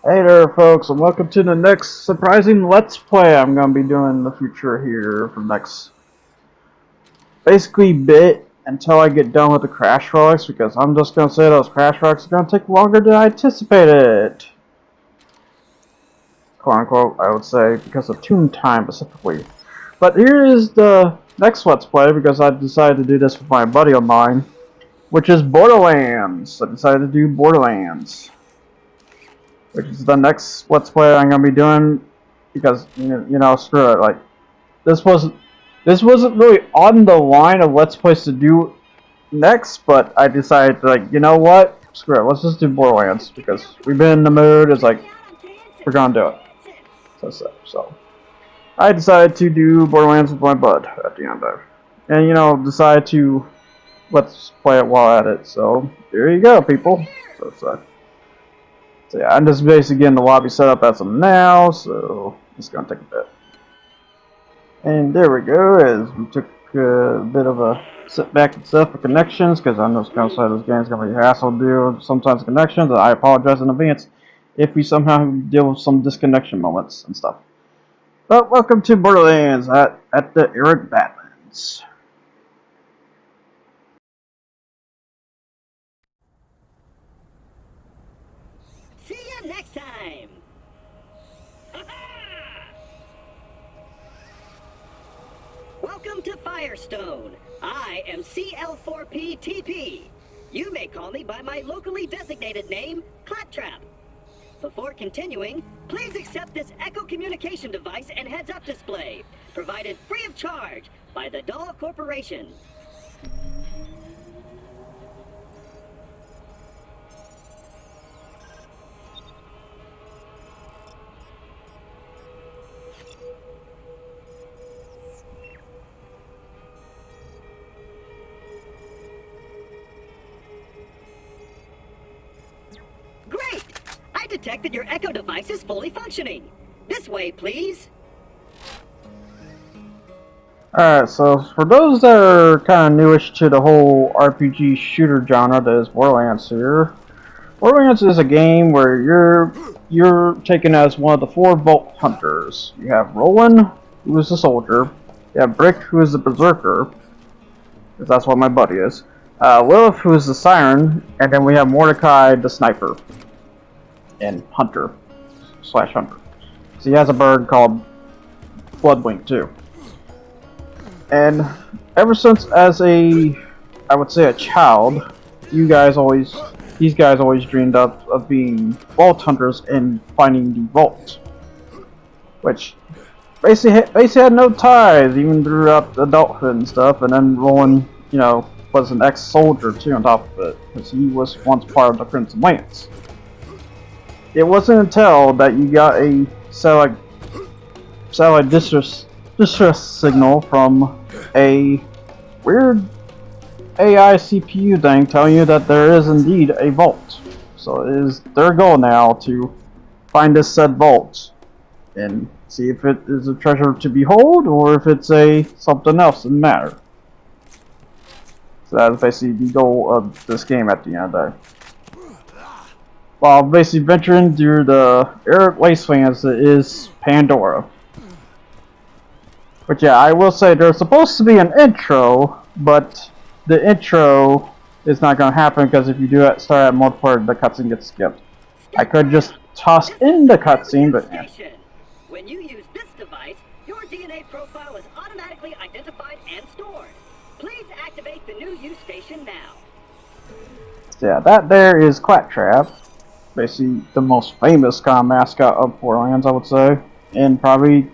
Hey there folks, and welcome to the next surprising Let's Play I'm going to be doing in the future here for the next basically bit until I get done with the crash rocks, because I'm just going to say those crash rocks are going to take longer than I anticipated. Quote unquote, I would say, because of tune time specifically. But here is the next Let's Play, because I decided to do this with my buddy of mine, which is Borderlands. I decided to do Borderlands, which is the next Let's Play I'm gonna be doing, because you know, screw it. Like this wasn't really on the line of Let's Plays to do next, but I decided to, like, you know what, screw it. Let's just do Borderlands because we've been in the mood. It's like we're gonna do it. So I decided to do Borderlands with my bud at the end of it, and decide to let's play it while at it. So there you go, people. So yeah, I'm just basically getting the lobby set up as of now, so it's gonna take a bit. And there we go, as we took a bit of a setback and stuff for connections, because I know this game's gonna be a hassle to do sometimes connections, and I apologize in advance if we somehow deal with some disconnection moments and stuff. But welcome to Borderlands at the Arid BadLands. See you next time! Welcome to Firestone. I am CL4PTP. You may call me by my locally designated name, Claptrap. Before continuing, please accept this Echo communication device and heads-up display, provided free of charge by the Doll Corporation. Great! I detect that your Echo device is fully functioning. This way, please. Alright, so for those that are kind of newish to the whole RPG shooter genre that is Borderlands here, Borderlands is a game where you're taken as one of the 4 Vault Hunters. You have Roland, who is the soldier. You have Brick, who is the berserker, because that's what my buddy is. Lilith, who is the siren, and then we have Mordecai, the sniper, and hunter / hunter. So he has a bird called Bloodwing too. And ever since as I would say a child, these guys always dreamed of being vault hunters and finding the vault, which basically had no ties even throughout adulthood and stuff. And then Roland, was an ex-soldier too on top of it, because he was once part of the Crimson Lance. It wasn't until that you got a satellite distress signal from a weird AI CPU thing telling you that there is indeed a vault. So it is their goal now to find this said vault and see if it is a treasure to behold or if it's something else in matter. So that's basically the goal of this game at the end of the day. While basically venturing through the arid wastelands that is Pandora. But yeah, I will say there's supposed to be an intro, but the intro is not going to happen because if you do it, start at multiplayer, the cutscene gets skipped. I could just toss in the cutscene, but yeah. When you use this device, your DNA profile is automatically identified and stored. Please activate the new use station now. So yeah, that there is Claptrap. Basically the most famous kind of mascot of Borderlands, I would say. And probably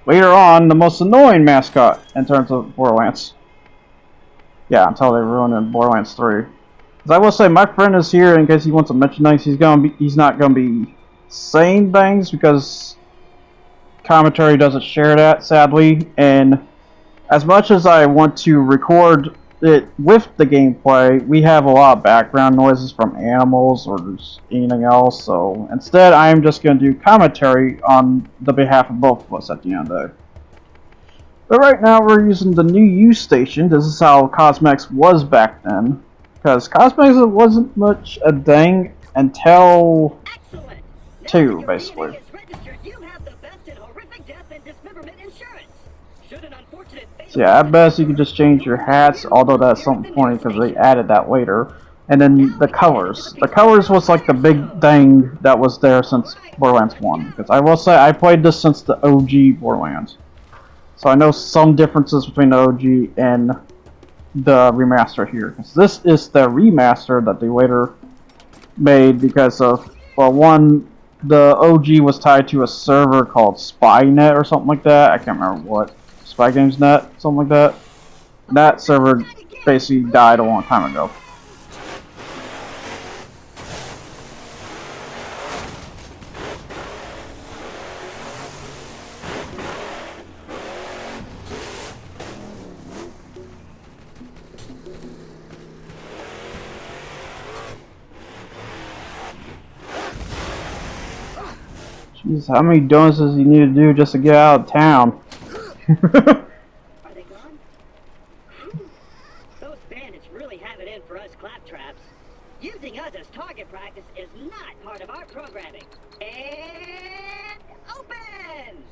later on, the most annoying mascot in terms of Borderlands. Yeah, until they ruin it in Borderlands 3. Because I will say, my friend is here in case he wants to mention things. He's not gonna be saying things because commentary doesn't share that, sadly. And as much as I want to record it with the gameplay, we have a lot of background noises from animals or just anything else. So instead, I am just going to do commentary on the behalf of both of us at the end of the day. But right now, we're using the new use station. This is how cosmetics was back then. Because cosmetics wasn't much a thing until 2, basically. So yeah, at best you can just change your hats, although that's something funny because they added that later. And then the colors. The colors was like the big thing that was there since Borderlands 1. Because I will say, I played this since the OG Borderlands. So I know some differences between the OG and the remaster here. Because this is the remaster that they later made because of, well, one, the OG was tied to a server called SpyNet or something like that. I can't remember what. Spy Games Net, something like that. That server basically died a long time ago. Jeez, how many donuts does he need to do just to get out of town? Are they gone? Those bandits really have it in for us claptraps. Using us as target practice is not part of our programming. And open!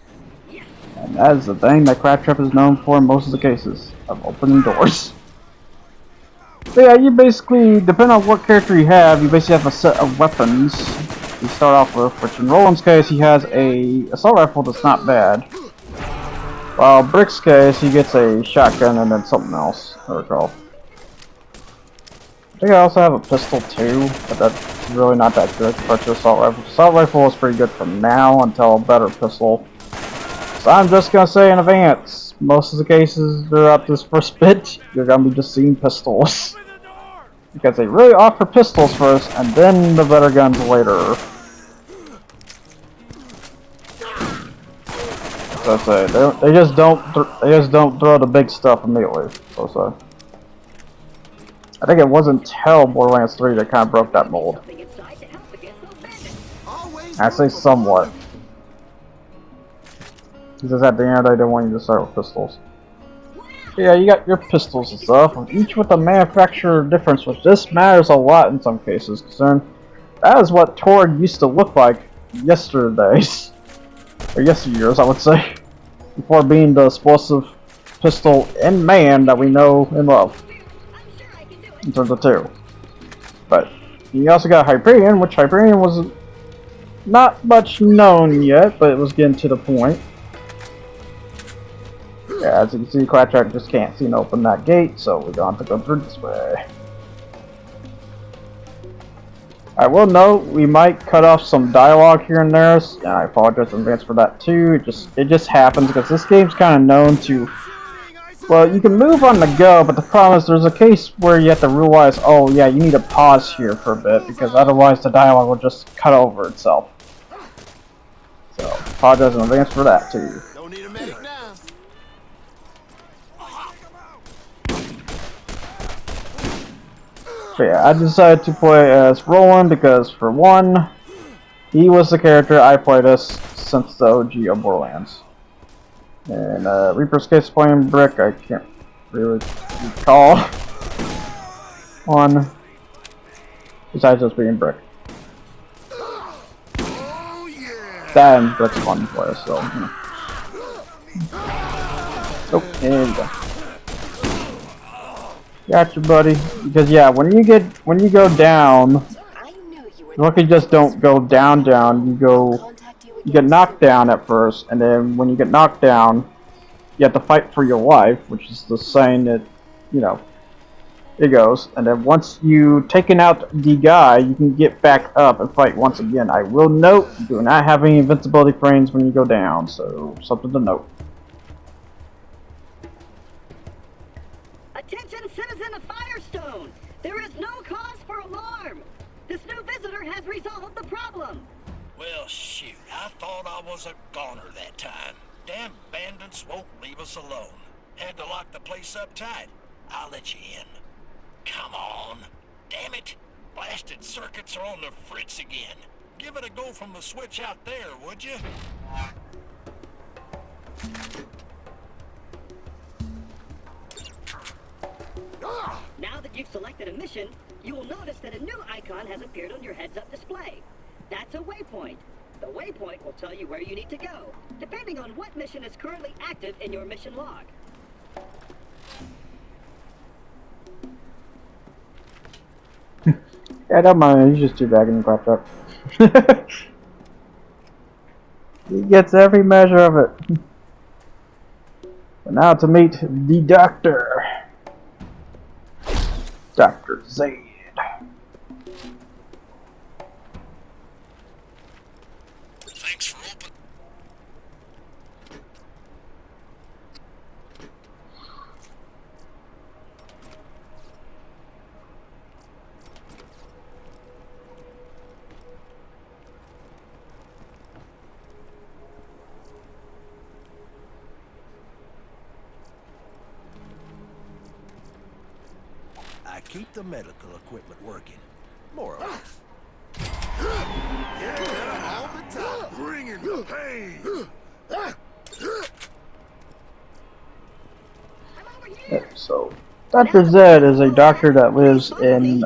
Yes! And that is the thing that Claptrap is known for in most of the cases, of opening doors. So yeah, you basically, depending on what character you have, you basically have a set of weapons you start off with, which in Roland's case, he has a assault rifle that's not bad. While Brick's case, he gets a shotgun and then something else, I recall. I think I also have a pistol too, but that's really not that good compared to assault rifle. Assault rifle is pretty good for now until a better pistol. So I'm just gonna say in advance, most of the cases throughout this first bit, you're gonna be just seeing pistols. Because they really offer pistols first, and then the better guns later. So I say they just don't throw the big stuff immediately. So I think it wasn't until Borderlands 3 that kind of broke that mold. I say somewhat. Because at the end, I didn't want you to start with pistols. Yeah, you got your pistols and stuff, each with a manufacturer difference, which this matters a lot in some cases, concerned that is what Torg used to look like yesterdays. Or yesteryears, I would say. Before being the explosive pistol in man that we know and love. In terms of 2. But you also got Hyperion, which Hyperion was not much known yet, but it was getting to the point. Yeah, as you can see, Claptrap just can't seem to open that gate, so we're going to go through this way. I will note we might cut off some dialogue here and there, and I apologize in advance for that too. It just happens because this game's kind of known to. Well, you can move on the go, but the problem is there's a case where you have to realize, oh yeah, you need to pause here for a bit because otherwise the dialogue will just cut over itself. So, apologize in advance for that too. Don't need a medic now. So yeah, I decided to play as Roland because, for one, he was the character I played as since the OG of Borderlands. And Reaper's case playing Brick, I can't really recall one besides just being Brick. That and Brick's fun to play, so you know. Oh, there you go. Gotcha, buddy. Because yeah, when you go down, luckily just don't go down. You get knocked down at first, and then when you get knocked down, you have to fight for your life, which is the saying that, you know, it goes. And then once you've taken out the guy, you can get back up and fight once again. I will note, you do not have any invincibility frames when you go down, so something to note. Attention, citizen of Firestone! There is no cause for alarm! This new visitor has resolved the problem! Well, shoot, I thought I was a goner that time. Damn bandits won't leave us alone. Had to lock the place up tight. I'll let you in. Come on. Damn it. Blasted circuits are on the fritz again. Give it a go from the switch out there, would you? Now that you've selected a mission, you will notice that a new icon has appeared on your heads-up display. That's a waypoint. The waypoint will tell you where you need to go, depending on what mission is currently active in your mission log. Yeah, don't mind, he's just too bagging and clapped up. He gets every measure of it. But now to meet the Doctor. Dr. Zaid. Thanks for opening. I keep the medical equipment working, more or less. Yeah, all the time, bringing the pain. So, Dr. Zed is a doctor that lives in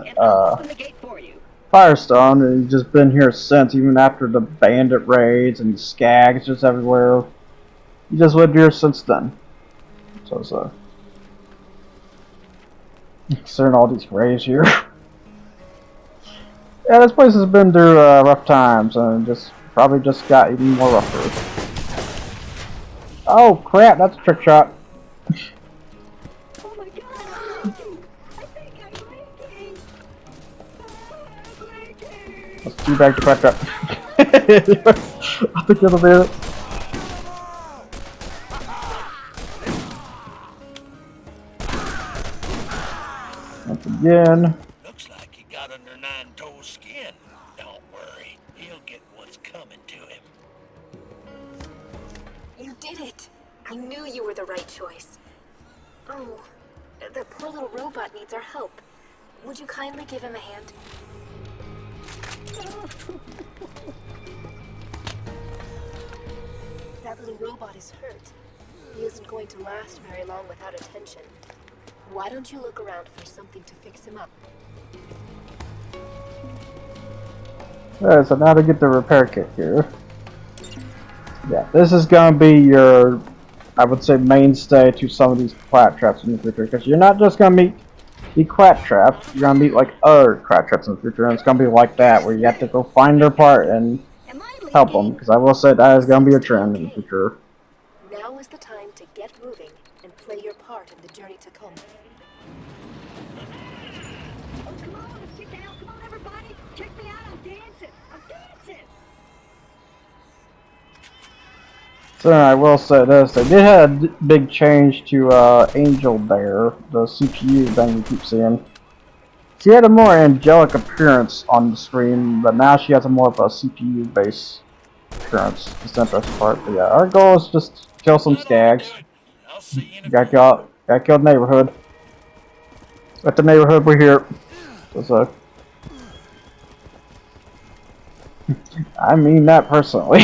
Firestone, and he's just been here since, even after the bandit raids and skags just everywhere. He just lived here since then. So, considering all these graves here. Yeah, this place has been through rough times, and probably just got even more rougher. Oh crap, that's a trick shot. Oh my god, I'm leaking. I think I'm leaking. I'm leaking. Let's do back to crack up. I think it'll be it. Once again. Looks like he got under Nine-Toes' skin. Don't worry, he'll get what's coming to him. You did it! I knew you were the right choice. Oh, the poor little robot needs our help. Would you kindly give him a hand? That little robot is hurt. He isn't going to last very long without attention. Why don't you look around for something to fix him up? Alright, so now to get the repair kit here. Yeah, this is gonna be your, I would say, mainstay to some of these claptraps in the future, because you're not just gonna meet the claptrap, you're gonna meet like other claptraps in the future, and it's gonna be like that, where you have to go find their part and help them, because I will say that is gonna be a trend in the future. Now is the time to get moving and play your part in the journey to come. Oh, come on, let's get down. Come on, everybody. Check me out. I'm dancing. I'm dancing. So I will say this, they did have a big change to Angel there, the CPU thing we keep seeing. She had a more angelic appearance on the screen, but now she has a more of a CPU based appearance. That's the interesting part. But yeah, our goal is just to kill some skags. I'll see you in a Got killed neighborhood. At the neighborhood we're here. So, I mean that personally.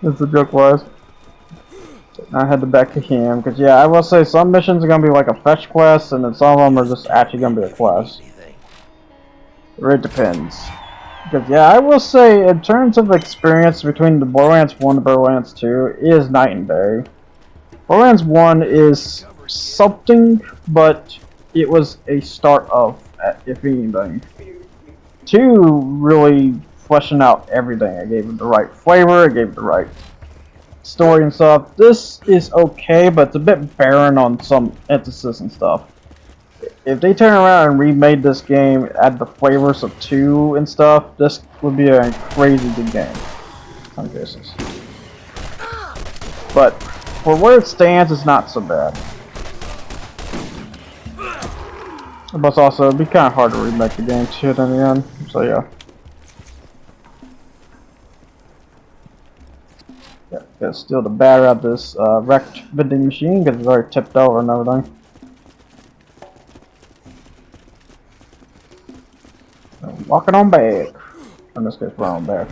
As the joke was. I headed back to him, because yeah, I will say some missions are going to be like a fetch quest, and then some of them are just actually going to be a quest. It really depends. Because yeah, I will say, in terms of experience between the Borderlands 1 and Borderlands 2, it is night and day. Borderlands 1 is something, but it was a start of, if anything. 2 really fleshing out everything. I gave it the right flavor, I gave it the right story and stuff. This is okay, but it's a bit barren on some emphasis and stuff. If they turn around and remade this game, add the flavors of 2 and stuff, this would be a crazy good game. In some cases. But for where it stands, it's not so bad. But also, it'd be kind of hard to remake the game too in the end. So yeah. Yeah, gotta steal the battery out of this wrecked vending machine because it's already tipped over and everything. So, walking on back. In this case, we're on back.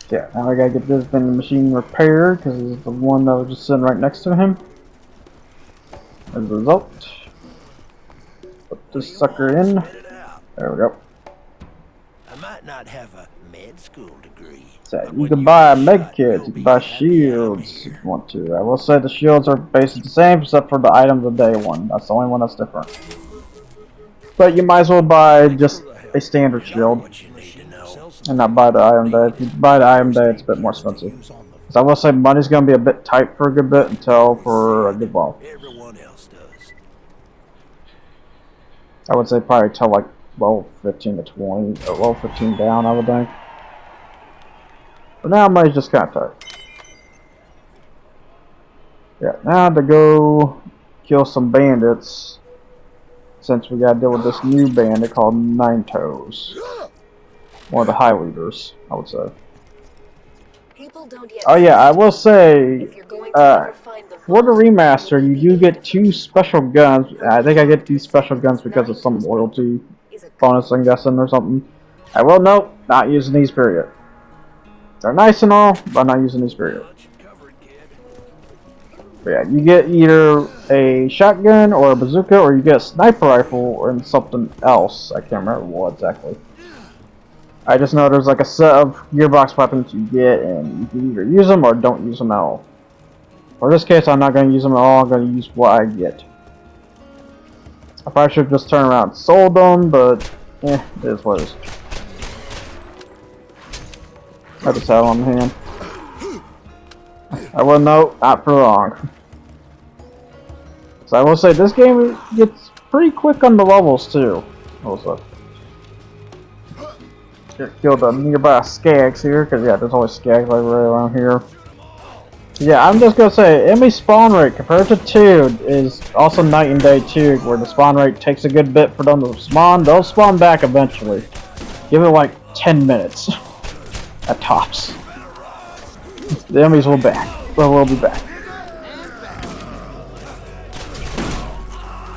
Yeah, now I gotta get this vending machine repaired because it's the one that was just sitting right next to him. As a result, put this sucker in. There we go. I might not have a med school degree. So but you when can buy get med shot, kits, you'll you can be buy happy I'm shields if here. you want to. I will say the shields are basically the same except for the item of the day one. That's the only one that's different. But you might as well buy just a standard shield What you need to know. and not buy the item day. If you buy the item day, it's a bit more expensive. So I will say money's going to be a bit tight for a good bit until for a good while. Everyone else does. I would say probably till like level 15 to 20, or level 15 down, I would think. But now money's just kind of tight. Yeah, now to go kill some bandits, since we gotta deal with this new bandit called Nine Toes. One of the high leaders, I would say. People don't yet Oh yeah, I trust will say, you. If you're going to ever find the for the vault, remaster, you do get 2 special guns. I think I get these special guns because of Nine some Toes loyalty is a good bonus, I'm guessing, or something. I will note, not using these, period. They're nice and all, but I'm not using these, period. But yeah, you get either a shotgun or a bazooka, or you get a sniper rifle and something else. I can't remember what exactly. I just know there's like a set of gearbox weapons you get, and you can either use them or don't use them at all. For this case, I'm not going to use them at all. I'm going to use what I get. I probably should have just turned around and sold them, but it is what it is. I just have on hand. I will note, not for long. So I will say this game gets pretty quick on the levels too. Also, get killed a nearby skags here, because yeah, there's always skags like right around here. Yeah, I'm just gonna say, enemy spawn rate compared to 2 is also night and day too, where the spawn rate takes a good bit for them to spawn. They'll spawn back eventually. Give it like 10 minutes at tops. The enemies will back. Will be back.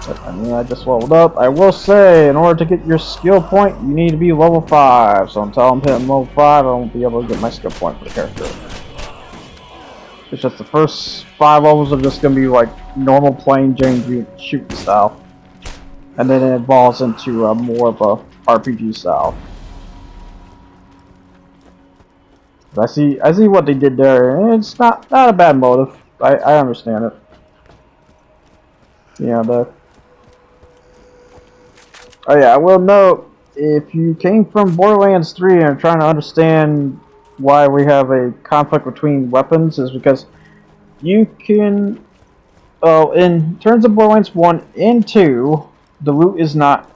I mean, I just leveled up. I will say, in order to get your skill point, you need to be level 5. So until I'm hitting level 5, I won't be able to get my skill point for the character. It's just the first 5 levels are just going to be like normal plain Jane shooting style. And then it evolves into more of a RPG style. I see what they did there, and it's not a bad motive. I understand it. Yeah, oh yeah, I will note, if you came from Borderlands 3 and are trying to understand why we have a conflict between weapons, is because you can, in terms of Borderlands 1 and 2, the loot is not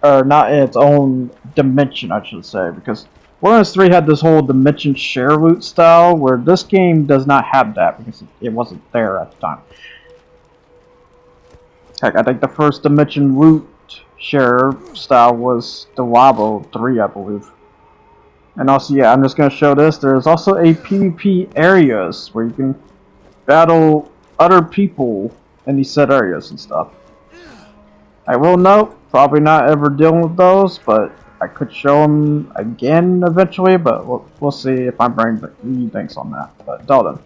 in its own dimension, I should say, because Borderlands 3 had this whole dimension share loot style, where this game does not have that, because it wasn't there at the time. Heck, I think the first dimension loot share style was the Wabo 3, I believe. And also, yeah, I'm just going to show this. There's also a PvP areas where you can battle other people in these set areas and stuff. I will note, probably not ever dealing with those, but I could show them again eventually, but we'll see if my brain thinks on that. But until then.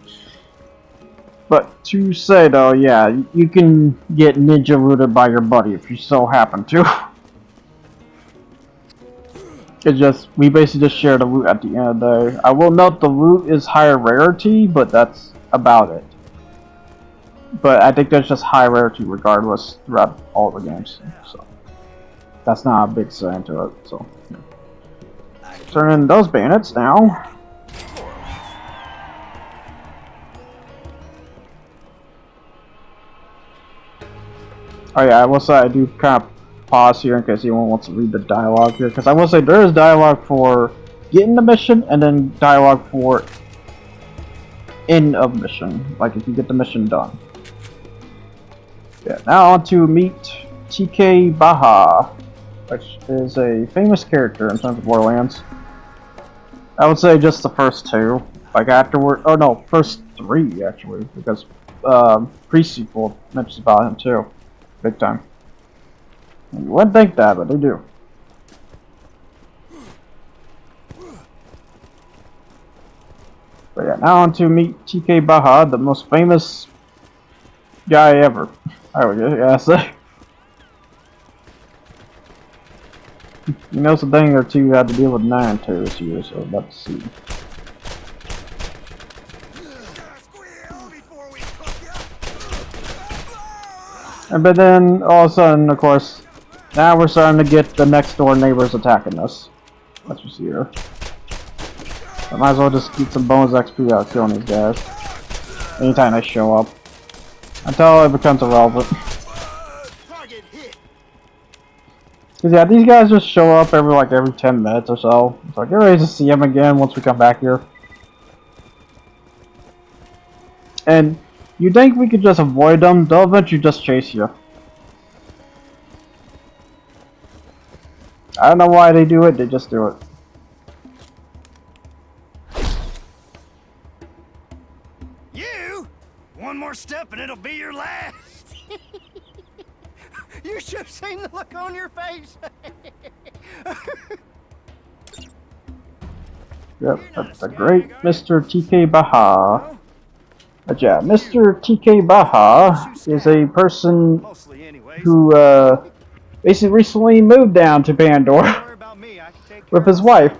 But to say though, yeah, you can get ninja looted by your buddy if you so happen to. It's just, we basically just share the loot at the end of the day. I will note the loot is higher rarity, but that's about it. But I think there's just high rarity regardless throughout all the games, so that's not a big saying to it. So yeah. Turn in those bandits now. Oh yeah, I will say I do kind of pause here in case anyone wants to read the dialogue here, because I will say there is dialogue for getting the mission and then dialogue for end of mission, like if you get the mission done. Yeah, now on to meet TK Baha, which is a famous character in terms of Borderlands. I would say just the first 2. Like afterward, oh no, first 3 actually, because pre-sequel mentions about him too, big time. And you wouldn't think that, but they do. But yeah, now on to meet TK Baha, the most famous guy ever. I would say. You know, it's a thing or two had to deal with 9 too this year, so let's see. But then, all of a sudden, of course, now we're starting to get the next door neighbors attacking us. That's what's here. I might as well just get some bonus XP out killing these guys. Anytime they show up. Until it becomes irrelevant. Cause yeah, these guys just show up every 10 minutes or so. So get ready to see them again once we come back here. And you think we could just avoid them, they'll eventually just chase you. I don't know why they do it, they just do it. You? One more step and it'll be your last. You should have seen the look on your face. Yep, that's the great Mr. TK Baha. But yeah, Mr. TK Baha is a person who basically recently moved down to Bandor with his wife.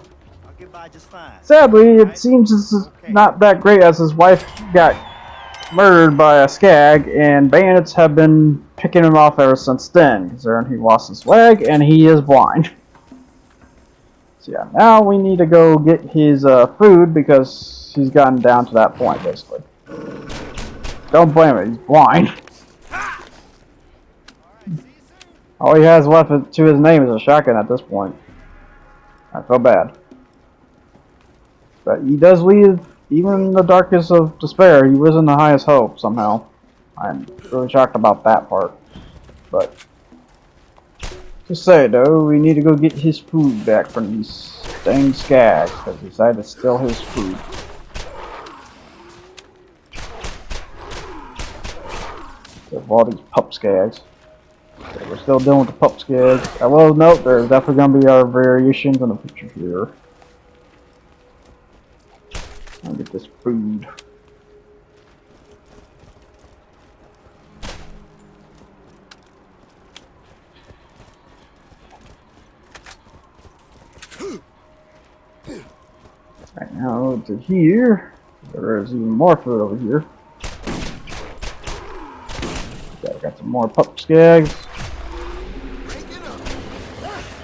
Sadly, it seems this is not that great as his wife got murdered by a skag, and bandits have been picking him off ever since then, considering he lost his leg and he is blind. So yeah, now we need to go get his food because he's gotten down to that point, basically. Don't blame him, he's blind. All he has left to his name is a shotgun at this point. I feel bad. But he does leave, even in the darkest of despair, he was in the highest hope somehow. I'm really shocked about that part. But, just say though, we need to go get his food back from these dang skags, because he decided to steal his food. Of all these pup skags. So we're still dealing with the pup skags. I will note there's definitely going to be our variations in the future here. I'll get this food. Right now to here. There is even more food over here. Okay, got some more pup skags.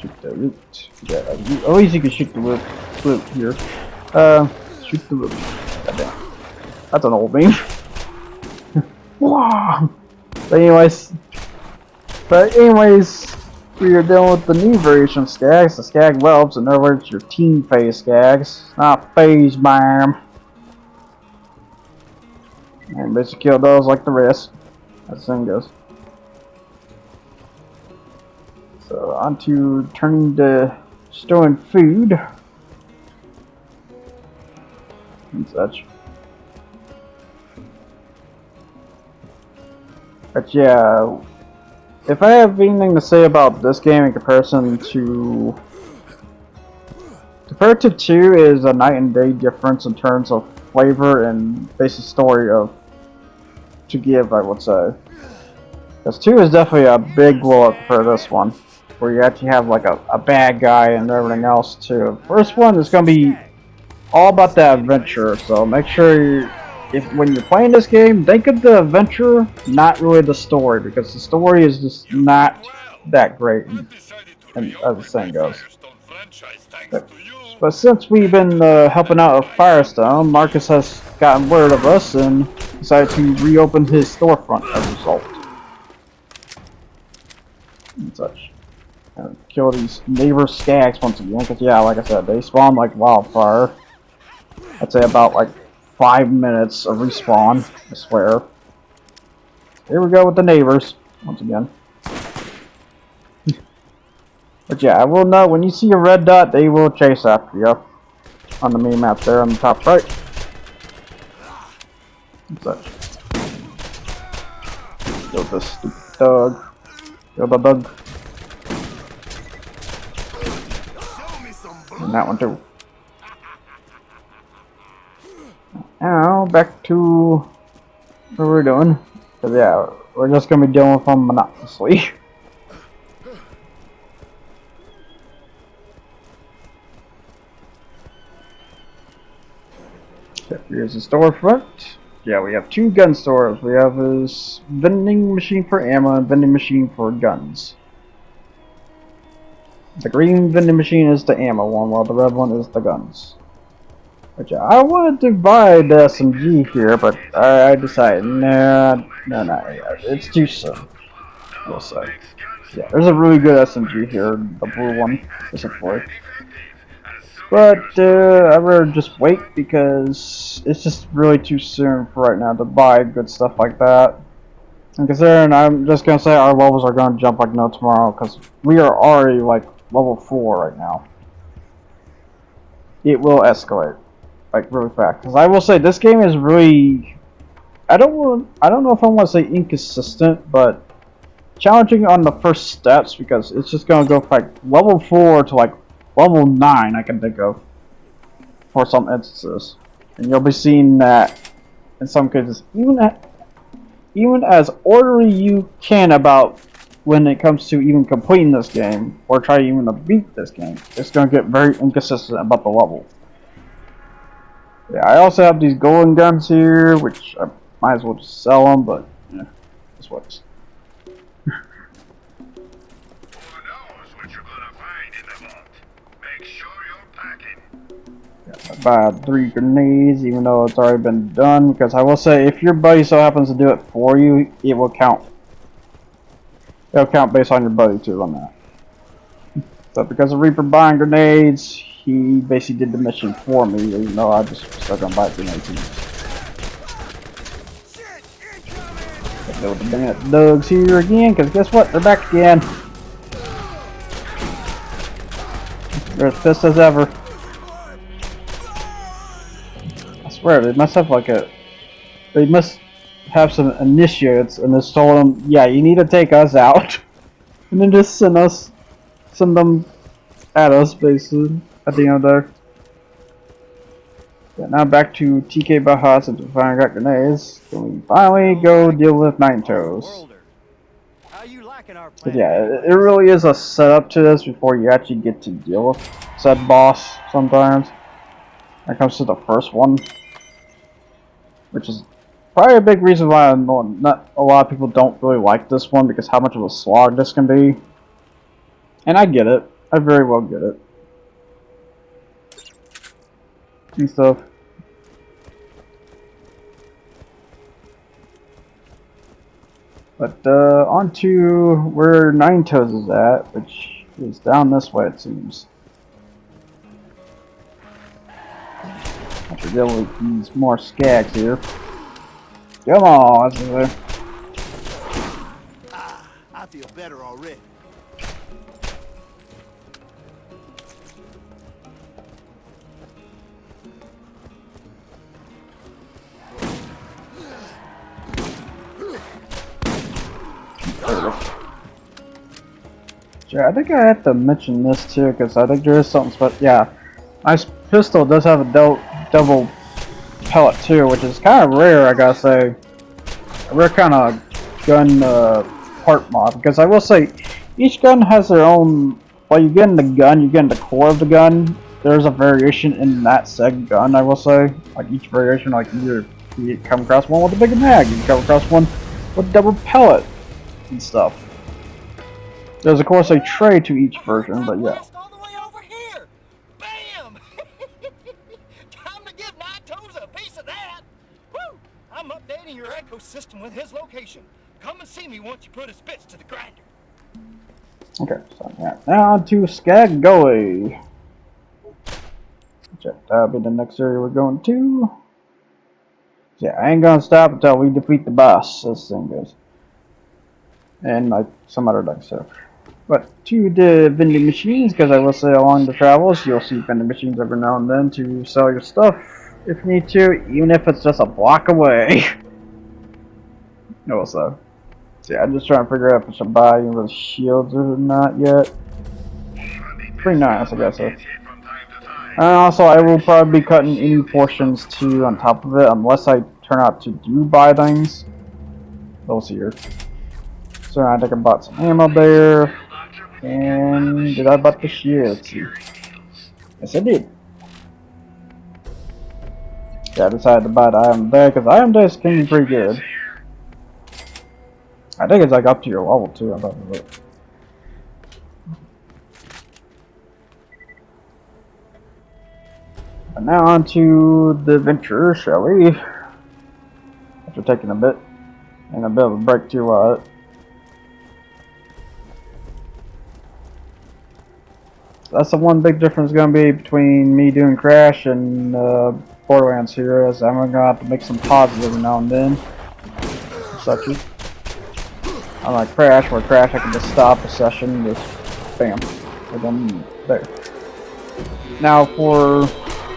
Shoot the root. Yeah, at least you can shoot the root here. Shoot the root. Goddamn. That's an old meme. Wow. But anyways, we are dealing with the new variation of skags, the skag whelps. In other words, your teen phase skags, not phase bomb. And basically kill those like the rest. As the thing goes. So on to turning to storing food and such. But yeah, if I have anything to say about this game in comparison to compared to 2 is a night and day difference in terms of flavor and basic story of to give, I would say. Because 2 is definitely a big blow up for this one, where you actually have like a bad guy and everything else too. First one is going to be all about the adventure, so make sure when you're playing this game, think of the adventure, not really the story, because the story is just not that great, and as the saying goes. But since we've been helping out with Firestone, Marcus has gotten word of us and decided to reopen his storefront as a result. And such. And kill these neighbor skags once again, because yeah, like I said, they spawn like wildfire. I'd say about like 5 minutes of respawn, I swear. Here we go with the neighbors, once again. But yeah, I will know, when you see a red dot, they will chase after you. On the mini map there on the top right. And such. Kill this stupid dog. Kill the bug. And that one too. Now, back to what we're doing. Cause yeah, we're just gonna be dealing with them monotonously. Here's the storefront. Yeah, we have two gun stores. We have this vending machine for ammo and vending machine for guns. The green vending machine is the ammo one, while the red one is the guns. Which I wanted to buy the SMG here, but I decided, nah, it's too soon. We'll say. Yeah, there's a really good SMG here, the blue one, specifically. But I'd rather just wait because it's just really too soon for right now to buy good stuff like that. And considering, I'm just gonna say our levels are gonna jump like no tomorrow because we are already like level 4 right now. It will escalate like really fast. Because I will say this game is really, I don't know if I want to say inconsistent, but challenging on the first steps because it's just gonna go from like level 4 to like level 9 I can think of for some instances, and you'll be seeing that in some cases even as orderly you can about when it comes to even completing this game or try even to beat this game, it's gonna get very inconsistent about the level. Yeah, I also have these golden guns here, which I might as well just sell them, but yeah, this works. I buy 3 grenades, even though it's already been done, because I will say, if your buddy so happens to do it for you, it will count. It'll count based on your buddy too on that. So because of Reaper buying grenades, he basically did the mission for me, even though I just stuck on buy grenades. Go with the bandit dogs here again, because guess what? They're back again. They're as pissed as ever. I swear, they must have like they must have some initiates and just told them, yeah, you need to take us out. And then just send them at us, basically, at the end of there. Yeah, now back to TK Baja since we finally got grenades. Can we finally go deal with Nine Toes? But yeah, it really is a setup to this before you actually get to deal with said boss sometimes. When it comes to the first one. Which is probably a big reason why not a lot of people don't really like this one, because how much of a slog this can be. And I get it. I very well get it. And stuff. But on to where Nine Toes is at, which is down this way it seems. I should deal with these more skags here. Come on, that's there. I feel better already. Sure, I think I have to mention this too, because I think there is something special. Yeah, my pistol does have a double pellet too, which is kind of rare, I gotta say. A rare kind of gun part mod, because I will say, each gun has their own. While you get in the gun, you get in the core of the gun. There's a variation in that said gun, I will say. Like each variation, like you come across one with a bigger mag, you come across one with double pellet and stuff. There's of course a tray to each version, but yeah. All the way over here. Bam! Time to give Nine Toes a piece of that. Woo! I'm updating your ecosystem with his location. Come and see me once you put his bits to the grinder. Okay, so yeah, now on to Skagoli. That'll be the next area we're going to. Yeah, I ain't gonna stop until we defeat the boss, this thing goes. And like some other like stuff. But to the vending machines, because I will say along the travels, you'll see vending machines every now and then to sell your stuff if you need to, even if it's just a block away. Also, so yeah, I'm just trying to figure out if I should buy any of those shields or not yet. Pretty nice, I guess. And also, I will probably be cutting any portions too on top of it, unless I turn out to do buy things. We'll see here. So I think I bought some ammo there. And did I buy the shield? Let's see. Yes, I did. Yeah, I decided to buy the item day because item days can be pretty good. I think it's like up to your level too. On top of it. And now on to the adventure, shall we? After taking a bit and a bit of a break to that's the one big difference going to be between me doing Crash and Borderlands here, is I'm going to have to make some pauses every now and then. Such as, unlike Crash, where Crash I can just stop a session, just bam, and then there. Now for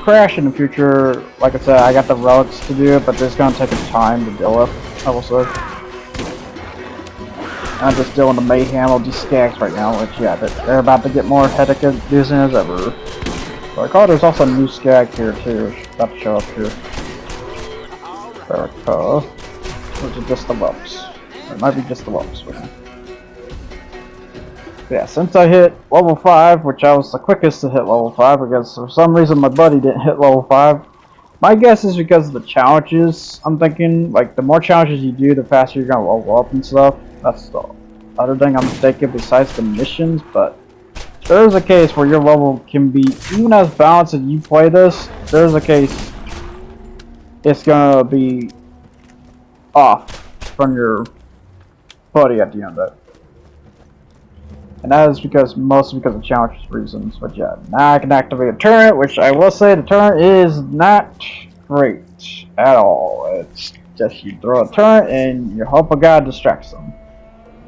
Crash in the future, like I said, I got the relics to do it, but this is going to take time to deal with, I will say. I'm just dealing with the mayhem of these skags right now, which, yeah, they're about to get more headache using as ever. So I call there's also a new skag here, too, about to show up here. Which is just the whelps. It might be just the whelps. Yeah, since I hit level 5, which I was the quickest to hit level 5, because for some reason my buddy didn't hit level 5. My guess is because of the challenges, I'm thinking, like, the more challenges you do, the faster you're going to level up and stuff. That's the other thing I'm thinking besides the missions, but there's a case where your level can be, even as balanced as you play this, there's a case it's going to be off from your buddy at the end of it. And that is mostly because of challenge reasons. But yeah, now I can activate a turret, which I will say the turret is not great at all. It's just you throw a turret and you hope a god distracts them.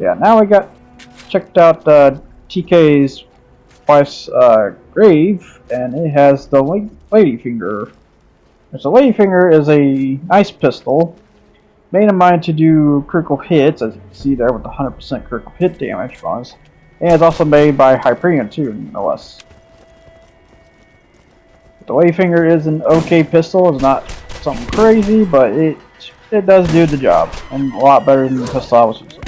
Yeah, now we got checked out TK's wife's grave, and it has the ladyfinger. So ladyfinger is a nice pistol, made in mind to do critical hits, as you can see there with the 100% critical hit damage bonus. And it's also made by Hyperion too, no less. The ladyfinger is an okay pistol. It's not something crazy, but it does do the job, and a lot better than the pistol I was using.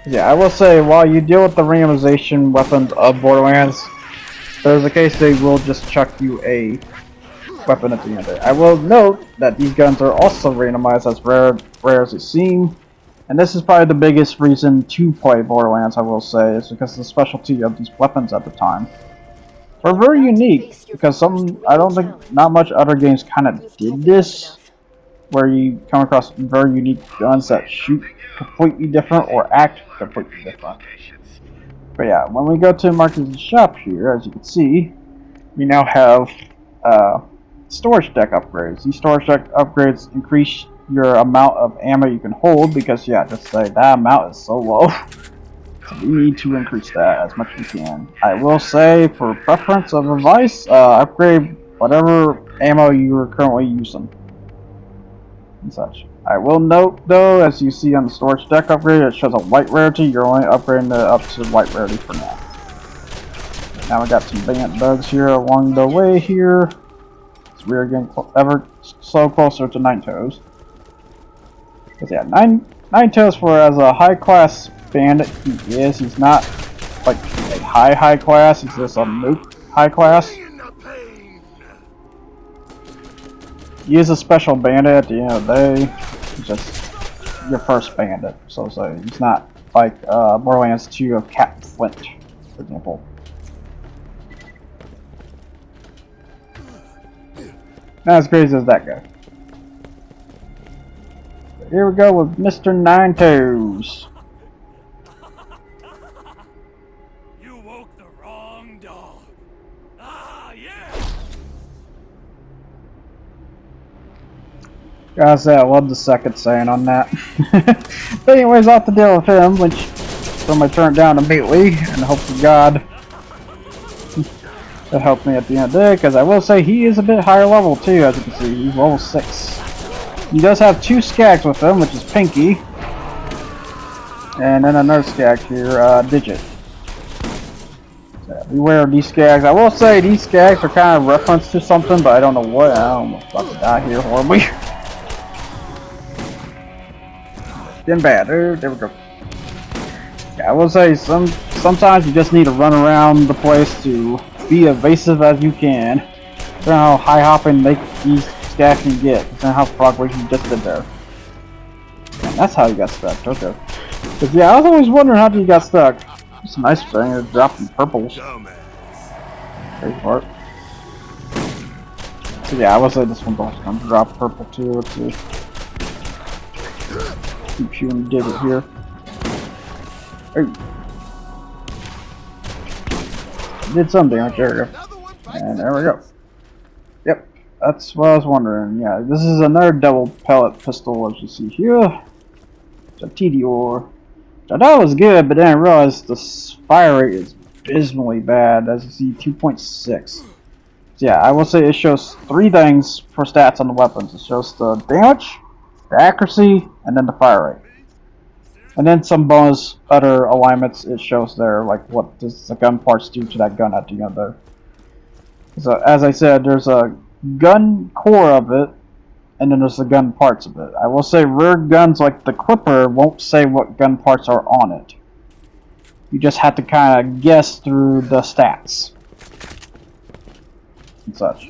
Yeah, I will say, while you deal with the randomization weapons of Borderlands, there's a case they will just chuck you a weapon at the end of it. I will note that these guns are also randomized as rare as they seem, and this is probably the biggest reason to play Borderlands, I will say, is because of the specialty of these weapons at the time. They're very unique, because I don't think not much other games kind of did this, where you come across very unique guns that shoot completely different or act completely different. But yeah, when we go to Marcus' shop here, as you can see, we now have storage deck upgrades. These storage deck upgrades increase your amount of ammo you can hold, because yeah, just say that amount is so low. So we need to increase that as much as we can. I will say, for preference of advice, upgrade whatever ammo you are currently using and such. I will note though, as you see on the storage deck upgrade, it shows a light rarity. You're only upgrading it up to light rarity for now. Now we got some bandit bugs here along the way here. So we are getting ever so closer to Nine Toes. Cause yeah, Nine Toes, for as a high class bandit he is, he's not like a high class. He's just a noob high class. He is a special bandit at the end of the day. He's just your first bandit, so to say. He's not like Borderlands 2 of Captain Flint, for example. Not as crazy as that guy. But here we go with Mr. Nine Toes. You woke the wrong dog. Ah, yeah. Gotta say, I love the second saying on that. But anyways, I'll have to deal with him, which I'm gonna turn it down immediately, and hope to God that helped me at the end of the day, because I will say he is a bit higher level too, as you can see. He's level 6. He does have 2 skags with him, which is Pinky, and then another skag here, Digit. So beware of these skags. I will say these skags are kind of reference to something, but I don't know what. I almost about to die here horribly. Getting bad. There we go. Yeah, I will say sometimes you just need to run around the place to be evasive as you can. Considering how high hopping these stacks can get. Considering how progress you just did there. And that's how you got stuck. Okay. Cause yeah, I was always wondering how you got stuck. It's a nice thing. It's dropping purples. Great part. So yeah, I would say this one's also gonna drop purple too. Let's see. Keep shooting dig it here. Oh. Did some damage there. And there we go. Yep, that's what I was wondering. Yeah, this is another double pellet pistol, as you see here. It's a TDR. I thought it was good, but then I realized the fire rate is abysmally bad. As you see, 2.6. So yeah, I will say it shows 3 things for stats on the weapons. It shows the damage, the accuracy, and then the fire rate. And then some bonus other alignments it shows there, like what does the gun parts do to that gun at the end there. So as I said, there's a gun core of it, and then there's the gun parts of it. I will say rare guns like the Clipper won't say what gun parts are on it. You just have to kind of guess through the stats and such.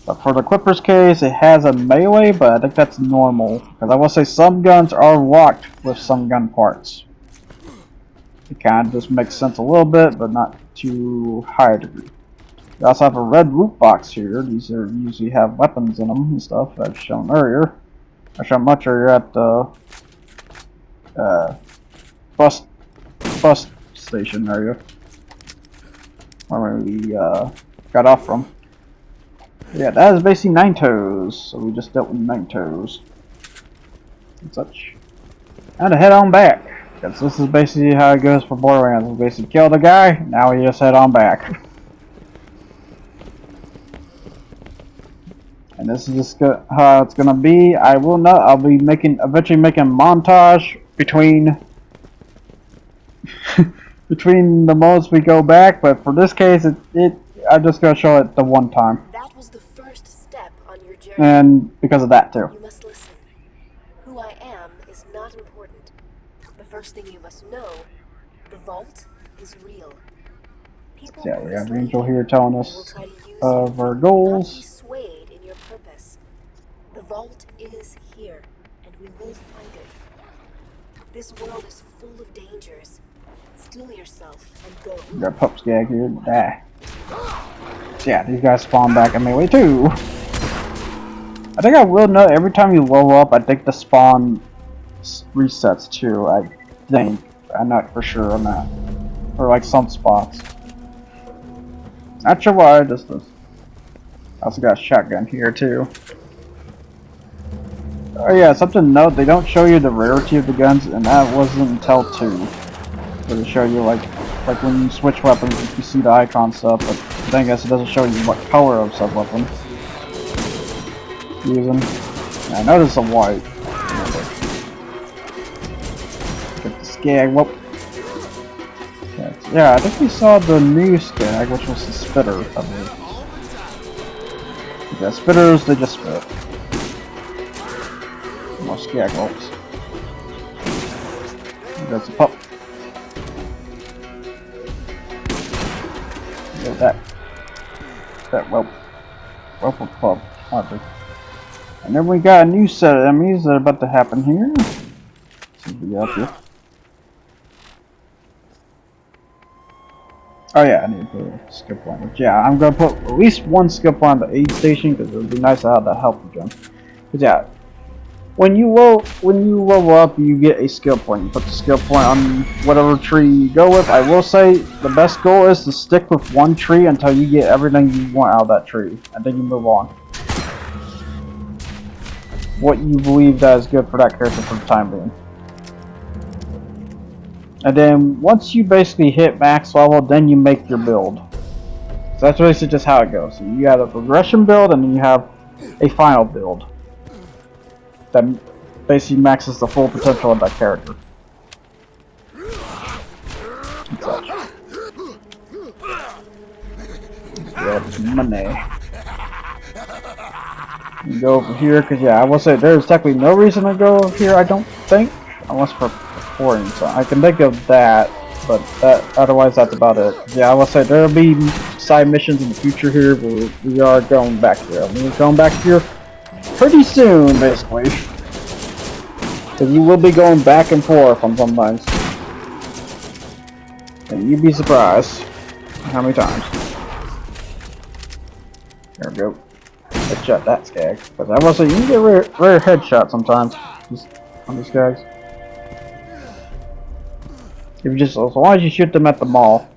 But for the Clipper's case, it has a melee, but I think that's normal. Because I will say some guns are locked with some gun parts. It kind of just makes sense a little bit, but not too high a degree. We also have a red loot box here. These are usually have weapons in them and stuff, as shown earlier. I showed much earlier at the bus station area, where we got off from. Yeah, that is basically 9 toes. So we just dealt with 9 toes and such. And to head on back, because this is basically how it goes for Borderlands. We basically kill the guy. Now we just head on back. And this is just how it's gonna be. I'll be eventually making a montage between between the modes we go back, but for this case, I'm just gonna show it the one time. That was the first step on your journey. And because of that too. You must listen. Who I am is not important. The first thing you must know, the vault is real. People Yeah, will we have mislead Angel you. here telling They us will try to use of you. our Not be goals. swayed in your purpose. The vault is here, and we will find it. This world is full of dangers. Steel yourself and go. We got Pup Skag here. Ah. Yeah, these guys spawn back in melee too. I think I will know every time you level up, I think the spawn resets too. I think. I'm not for sure on that. Or like some spots. Not sure why, just this. I also got a shotgun here too. Oh yeah, something to note, they don't show you the rarity of the guns, and that wasn't until 2. So they show you like when you switch weapons, you see the icon stuff, but the thing is it doesn't show you what color of sub weapon using. And I noticed some white. Get the skag, whoop. Yeah, I think we saw the new skag, which was the spitter, I believe. Yeah, spitters, they just spit. More skag whoops. That's a pup. Get that whelp of pup. And then we got a new set of enemies that are about to happen here. See what we got here. Oh yeah, I need to put a skill point. But yeah, I'm gonna put at least one skill point on the aid station because it would be nice to have that help gem. But yeah, when you level up, you get a skill point. You put the skill point on whatever tree you go with. I will say the best goal is to stick with one tree until you get everything you want out of that tree, and then you move on. What you believe that is good for that character for the time being. And then once you basically hit max level, then you make your build. So that's basically just how it goes. So you have a progression build, and then you have a final build that basically maxes the full potential of that character. And such. Get money. You go over here, because yeah, I will say there's technically no reason to go over here, I don't think. Unless for pouring, so I can think of that. But otherwise, that's about it. Yeah, I will say there'll be side missions in the future here, but we are going back here. We're going back here pretty soon, basically. So you will be going back and forth on some lines. And you'd be surprised how many times. There we go. Headshot that skag. Because I will say, you can get rare headshots sometimes. Just on these guys. If you just, as long as you shoot them at the mall.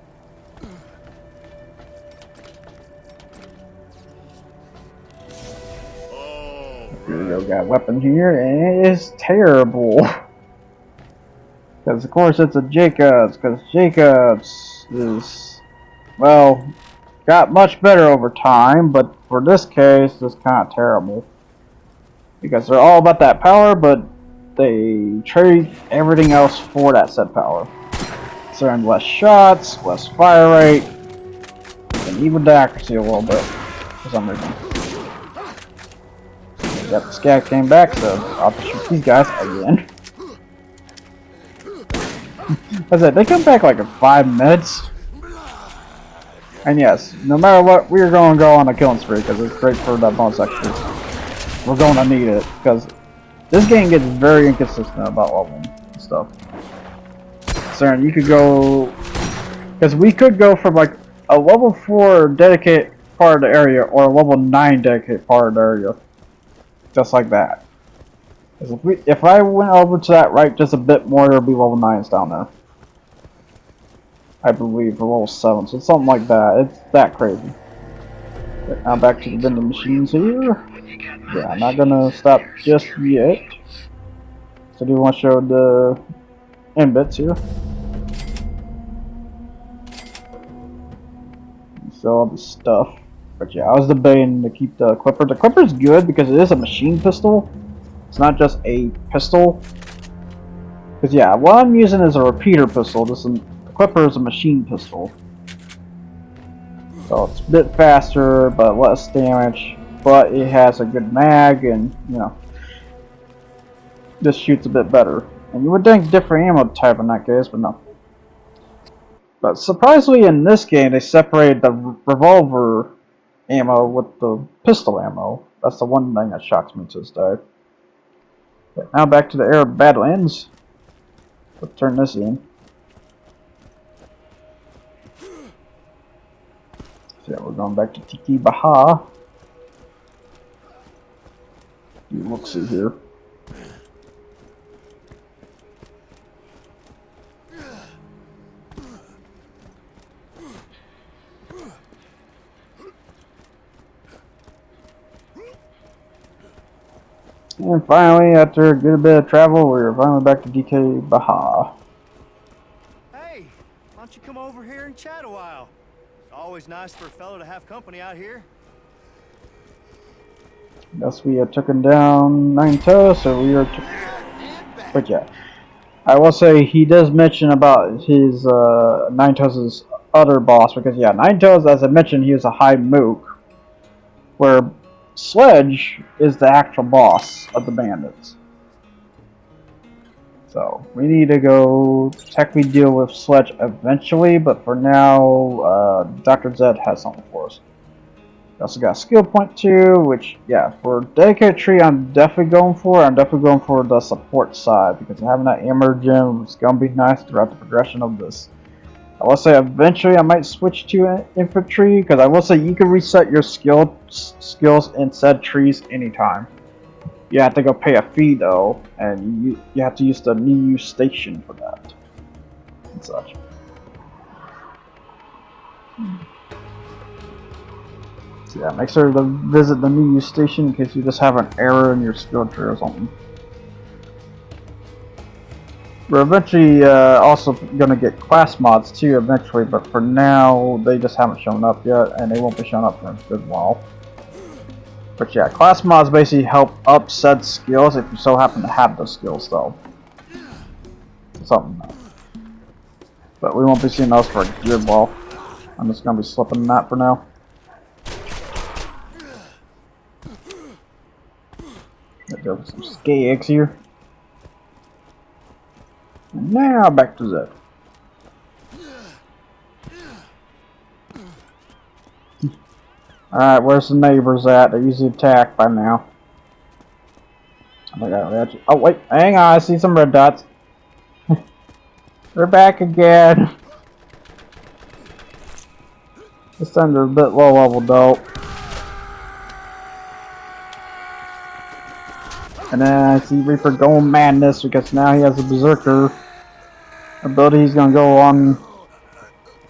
Here we go, got a weapon here, and it is terrible. Because of course it's a Jacobs, because Jacobs is, well, got much better over time, but for this case, it's kind of terrible. Because they're all about that power, but they trade everything else for that said power. So they're in less shots, less fire rate, and even the accuracy a little bit, for some reason. Yep, Scat came back, so I'll have to shoot these guys again. I said, they come back like in 5 minutes. And yes, no matter what, we're going to go on a killing spree, because it's great for that bonus XP. We're going to need it, because this game gets very inconsistent about leveling and stuff. So you could go, because we could go from like a level 4 dedicated part of the area, or a level 9 dedicated part of the area. Just like that. If I went over to that right just a bit more, there'd be level 9s down there. I believe, or level 7, so something like that. It's that crazy. But now back to the vending machines here. Yeah, I'm not gonna stop just yet. So I do want to show the end bits here. So all the stuff. But yeah, I was debating to keep the Clipper. The Clipper's good because it is a machine pistol. It's not just a pistol. Because yeah, what I'm using is a repeater pistol. The Clipper is a machine pistol. So it's a bit faster, but less damage. But it has a good mag, and you know, this shoots a bit better. And you would think different ammo type in that case, but no. But surprisingly, in this game, they separated the revolver ammo with the pistol ammo. That's the one thing that shocks me to this day. But now back to the Arid BadLands. Let's turn this in. So yeah, we're going back to Tiki Baha. Look, see here. And finally, after a good bit of travel, we're finally back to DK Baha. Hey, why don't you come over here and chat a while? It's always nice for a fellow to have company out here. Thus we had taken down Nine Toes, so we are. But yeah, I will say he does mention about his Nine Toes' other boss, because yeah, Nine Toes, as I mentioned, he is a high mook, where Sledge is the actual boss of the bandits. So we need to go technically deal with Sledge eventually, but for now, Dr. Zed has something for us. We also got skill point 2, which, yeah, for dedicated tree, I'm definitely going for. I'm definitely going for the support side, because having that Amber Gem is going to be nice throughout the progression of this. I will say eventually I might switch to infantry, because I will say you can reset your skills in said trees anytime. You have to go pay a fee though, and you have to use the new station for that and such. So yeah, make sure to visit the new station in case you just have an error in your skill tree or something. We're eventually also gonna get class mods too eventually, but for now they just haven't shown up yet, and they won't be showing up for a good while. But yeah, class mods basically help up said skills if you so happen to have those skills though. Something. But we won't be seeing those for a good while. I'm just gonna be slipping that for now. There goes some skags here. And now back to Zed. Alright, where's the neighbors at? They're usually attacked by now. Oh wait, hang on, I see some red dots. They're back again. This time they're a bit low level though. And then I see Reaper going madness because now he has a berserker ability. He's gonna go on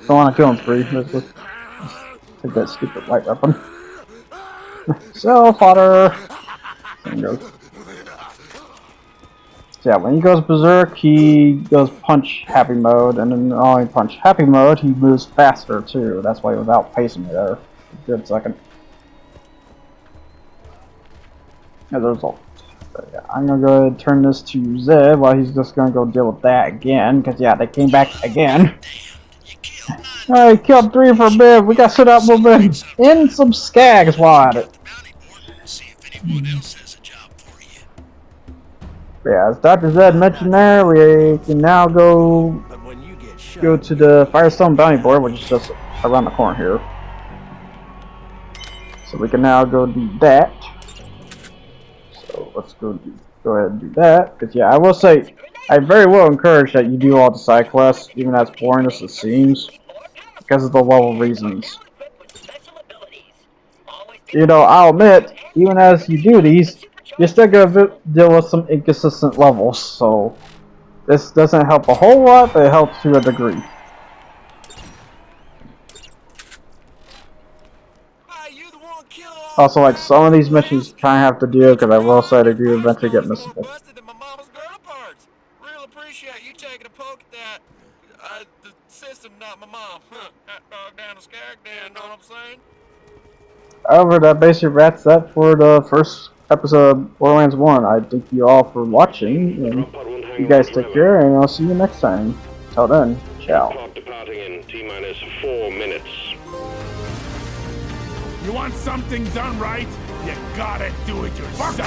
a killing spree. Let's take that stupid light weapon. So fodder. There he goes. So yeah, when he goes berserk, he goes punch happy mode, and then not only punch happy mode, he moves faster too. That's why he was outpacing me there. Good second. As a result. But yeah, I'm gonna go ahead and turn this to Zeb while he's just gonna go deal with that again, because yeah, they came back again. Alright, killed 3 for a bit. We got set up moving in some skags while at it. Yeah, as Dr. Zed mentioned there, we can now go to the Firestone Bounty Board, which is just around the corner here. So we can now go do that. So let's go ahead and do that. Because yeah, I will say, I very well encourage that you do all the side quests, even as boring as it seems, because of the level reasons. You know, I'll admit, even as you do these, you're still gonna deal with some inconsistent levels, so this doesn't help a whole lot, but it helps to a degree. Also, like, some of these missions you kind of have to do, because I will say they do eventually get missable. Real appreciate you taking a poke at that. The system, not my mom. Hot dog down the skag den, know what I'm saying? However, that basically wraps up for the first episode of Borderlands 1. I thank you all for watching, and you guys take care, and I'll see you next time. Till then, ciao. Departing in T-minus 4 minutes. You want something done right? You gotta do it yourself.